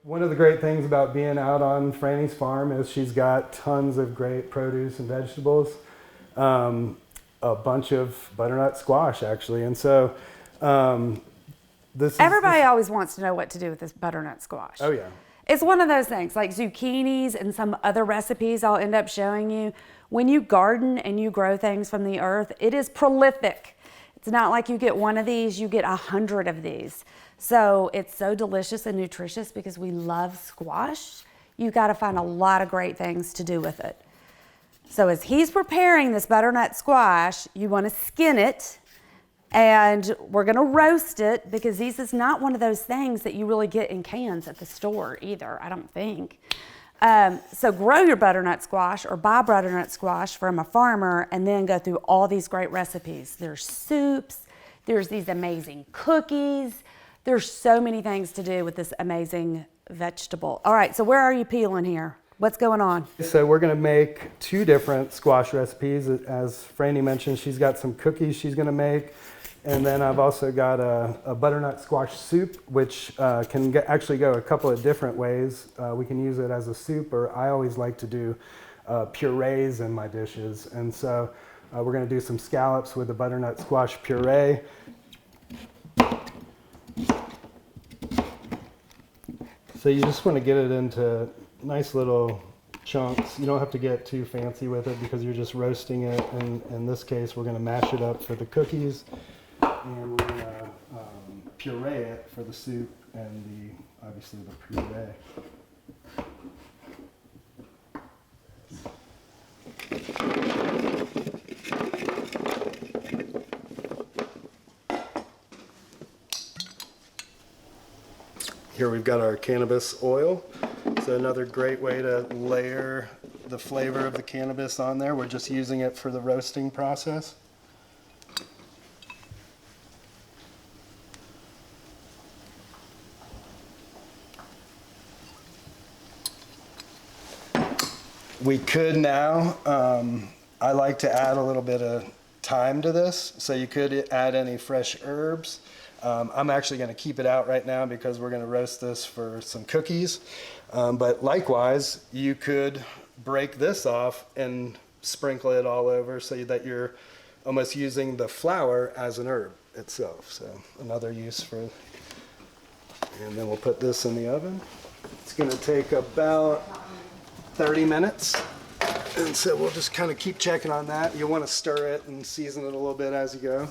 One of the great things about being out on Franny's farm is she's got tons of great produce and vegetables, a bunch of butternut squash actually, and so everybody always wants to know what to do with this butternut squash. Oh yeah. It's one of those things, like zucchinis and some other recipes I'll end up showing you. When you garden and you grow things from the earth, it is prolific. It's not like you get one of these, you get 100 of these. So it's so delicious and nutritious because we love squash. You got to find a lot of great things to do with it. So as he's preparing this butternut squash, you want to skin it. And we're gonna roast it because this is not one of those things that you really get in cans at the store either, I don't think. So grow your butternut squash or buy butternut squash from a farmer and then go through all these great recipes. There's soups, there's these amazing cookies. There's so many things to do with this amazing vegetable. All right, so where are you peeling here? What's going on? So we're gonna make 2 different squash recipes. As Franny mentioned, she's got some cookies she's gonna make. And then I've also got a butternut squash soup, which can actually go a couple of different ways. We can use it as a soup, or I always like to do purees in my dishes. And so we're gonna do some scallops with the butternut squash puree. So you just wanna get it into nice little chunks. You don't have to get too fancy with it because you're just roasting it. And in this case, we're gonna mash it up for the cookies. And we're going to puree it for the soup and obviously the puree. Here we've got our cannabis oil. So another great way to layer the flavor of the cannabis on there. We're just using it for the roasting process. We could now, I like to add a little bit of thyme to this, so you could add any fresh herbs. I'm actually going to keep it out right now because we're going to roast this for some cookies. But likewise, you could break this off and sprinkle it all over so that you're almost using the flour as an herb itself. So another use for, and then we'll put this in the oven. It's going to take about 30 minutes. And so we'll just kind of keep checking on that. You want to stir it and season it a little bit as you go.